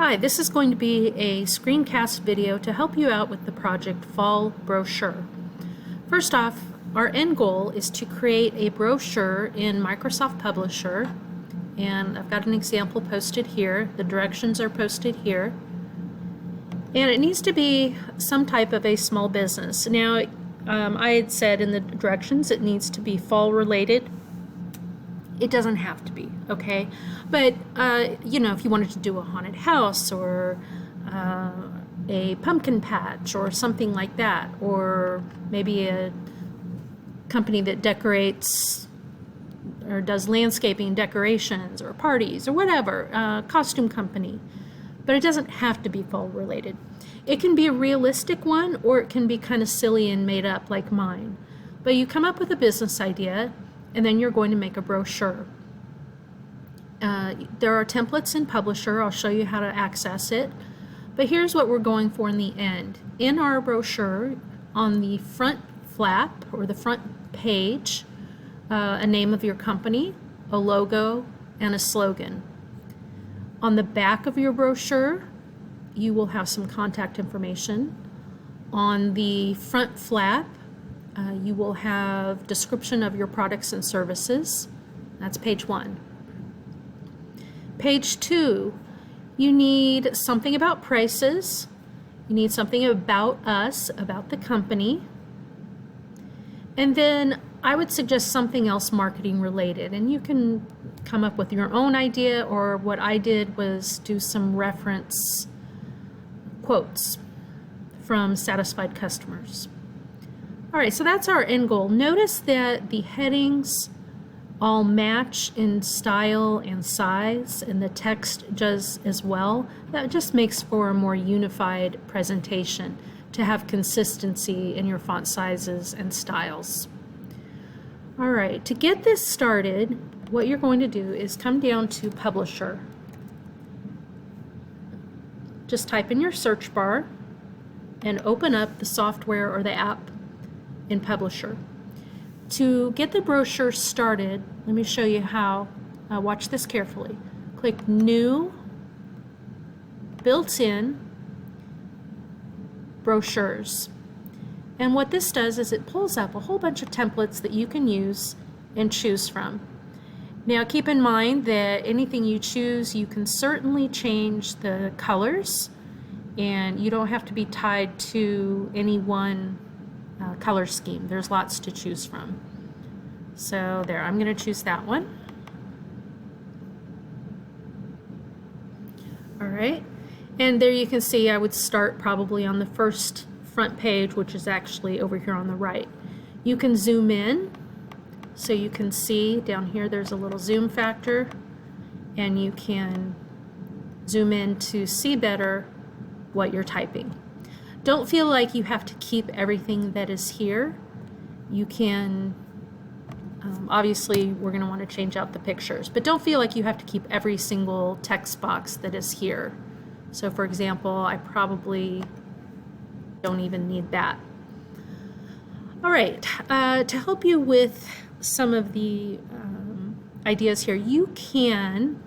Hi, this is going to be a screencast video to help you out with the project Fall Brochure. First off, our end goal is to create a brochure in Microsoft Publisher, and I've got an example posted here. The directions are posted here, and it needs to be some type of a small business. Now, I had said in the directions it needs to be fall related. It doesn't have to be, okay? But, you know, if you wanted to do a haunted house or a pumpkin patch or something like that, or maybe a company that decorates or does landscaping decorations or parties or whatever, costume company. But it doesn't have to be fall related. It can be a realistic one, or it can be kind of silly and made up like mine. But you come up with a business idea, and then you're going to make a brochure. There are templates in Publisher. I'll show you how to access it. But here's what we're going for in the end. In our brochure, on the front flap or the front page, a name of your company, a logo, and a slogan. On the back of your brochure, you will have some contact information. On the front flap, you will have description of your products and services. That's page 1. Page 2, you need something about prices. You need something about us, about the company. And then I would suggest something else marketing related. And you can come up with your own idea, or what I did was do some reference quotes from satisfied customers. All right, so that's our end goal. Notice that the headings all match in style and size, and the text does as well. That just makes for a more unified presentation to have consistency in your font sizes and styles. All right, to get this started, what you're going to do is come down to Publisher. Just type in your search bar and open up the software or the app in Publisher. To get the brochure started, let me show you how. Watch this carefully. Click New, Built-in, Brochures. And what this does is it pulls up a whole bunch of templates that you can use and choose from. Now keep in mind that anything you choose, you can certainly change the colors, and you don't have to be tied to any one color scheme. There's lots to choose from. So there, I'm going to choose that one. All right, and there you can see I would start probably on the first front page, which is actually over here on the right. You can zoom in, so you can see down here there's a little zoom factor, and you can zoom in to see better what you're typing. Don't feel like you have to keep everything that is here. You can, obviously we're going to want to change out the pictures, but don't feel like you have to keep every single text box that is here. So for example, I probably don't even need that. All right, to help you with some of the ideas here, you can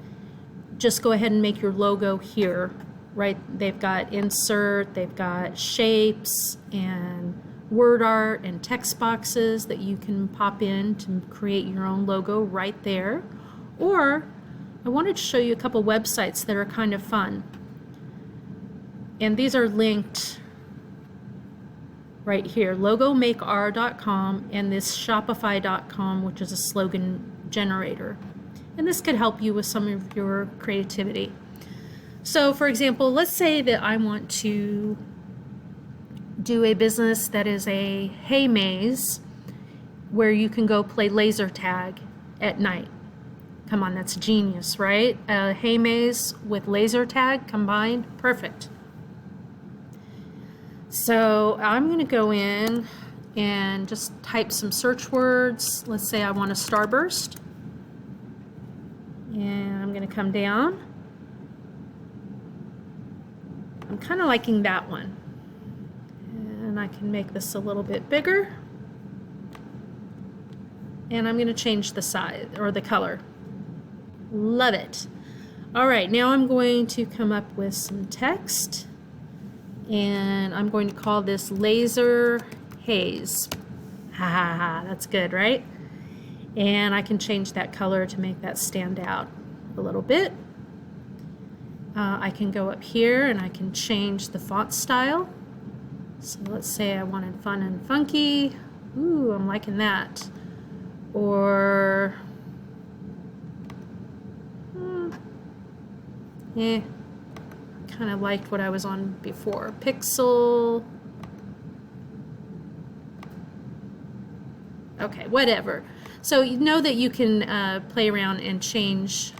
just go ahead and make your logo here. Right, they've got insert, they've got shapes and word art and text boxes that you can pop in to create your own logo right there. Or I wanted to show you a couple websites that are kind of fun. And these are linked right here, logomaker.com and this shopify.com, which is a slogan generator. And this could help you with some of your creativity. So for example, let's say that I want to do a business that is a hay maze where you can go play laser tag at night. Come on, that's genius, right? A hay maze with laser tag combined, perfect. So I'm going to go in and just type some search words. Let's say I want a starburst. And I'm going to come down. I'm kind of liking that one, and I can make this a little bit bigger, and I'm going to change the size or the color. Love it. All right, now I'm going to come up with some text, and I'm going to call this Laser Haze. Ha ha ha, that's good, right? And I can change that color to make that stand out a little bit. I can go up here and I can change the font style. So let's say I wanted fun and funky. Ooh, I'm liking that. Or, kind of liked what I was on before. Pixel. Okay, whatever. So you know that you can play around and change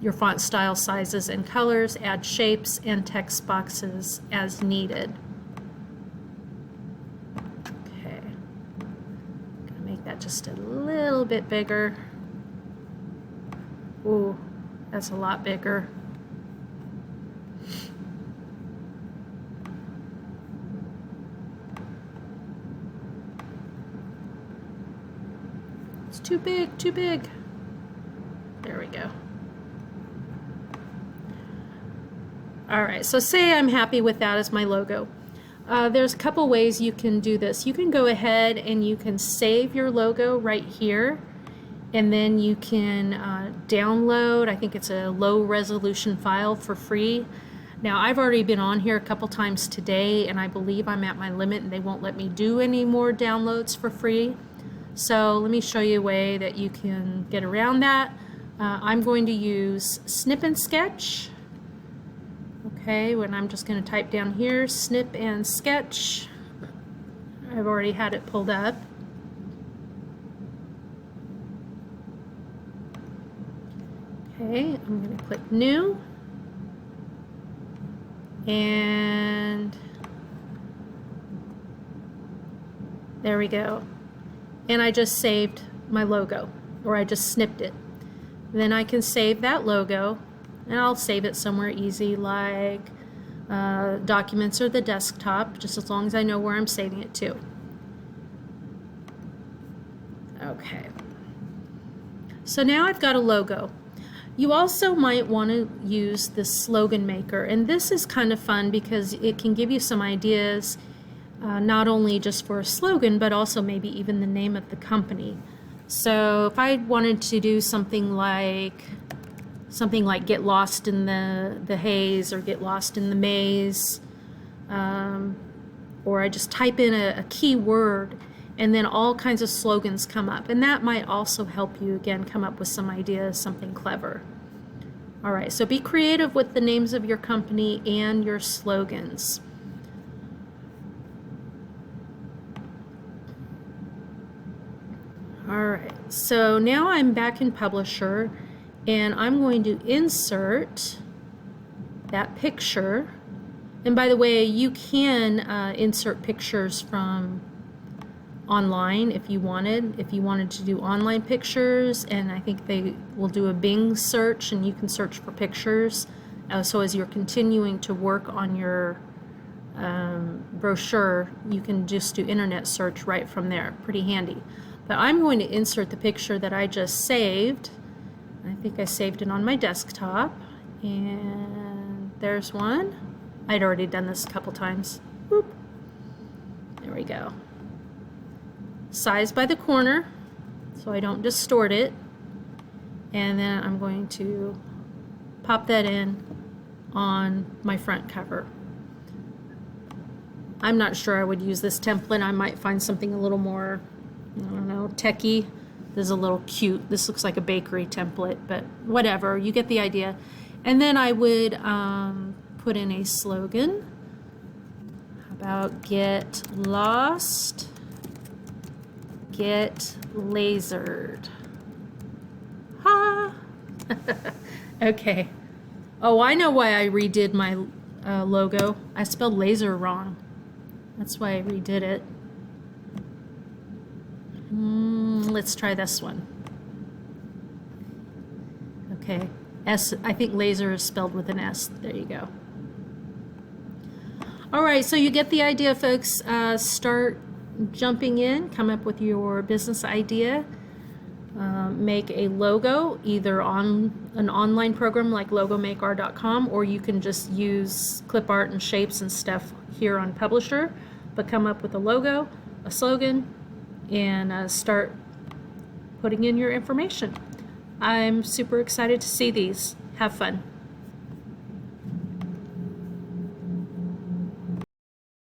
your font style, sizes, and colors, add shapes and text boxes as needed. Okay, gonna make that just a little bit bigger. Ooh, that's a lot bigger. It's too big, too big. There we go. All right, so say I'm happy with that as my logo. There's a couple ways you can do this. You can go ahead and you can save your logo right here, and then you can download, I think it's a low resolution file for free. Now I've already been on here a couple times today, and I believe I'm at my limit and they won't let me do any more downloads for free. So let me show you a way that you can get around that. I'm going to use Snip and Sketch. Okay, when I'm just going to type down here, Snip and Sketch. I've already had it pulled up. Okay, I'm going to click New. And there we go. And I just saved my logo, or I just snipped it. Then I can save that logo, and I'll save it somewhere easy like Documents or the desktop, just as long as I know where I'm saving it to. Okay. So now I've got a logo. You also might want to use the slogan maker, and this is kind of fun because it can give you some ideas, not only just for a slogan, but also maybe even the name of the company. So if I wanted to do something like get lost in the haze, or get lost in the maze, or I just type in a keyword and then all kinds of slogans come up, and that might also help you again come up with some ideas, something clever. All right, so be creative with the names of your company and your slogans. All right, so now I'm back in Publisher, and I'm going to insert that picture. And by the way, you can insert pictures from online if you wanted. If you wanted to do online pictures, and I think they will do a Bing search, and you can search for pictures. So as you're continuing to work on your brochure, you can just do internet search right from there. Pretty handy. But I'm going to insert the picture that I just saved. I think I saved it on my desktop, and there's one. I'd already done this a couple times. Whoop. There we go. Size by the corner so I don't distort it, and then I'm going to pop that in on my front cover. I'm not sure I would use this template. I might find something a little more, I don't know, techie. This is a little cute. This looks like a bakery template, but whatever, you get the idea. And then I would put in a slogan. How about get lost, get lasered. Ha! Okay. Oh, I know why I redid my logo. I spelled laser wrong. That's why I redid it. Let's try this one. Okay. S. I think laser is spelled with an S. There you go. All right, so you get the idea, folks. Start jumping in, come up with your business idea. make a logo either on an online program like logomakeR.com, or you can just use clip art and shapes and stuff here on Publisher, but come up with a logo, a slogan, and start putting in your information. I'm super excited to see these. Have fun.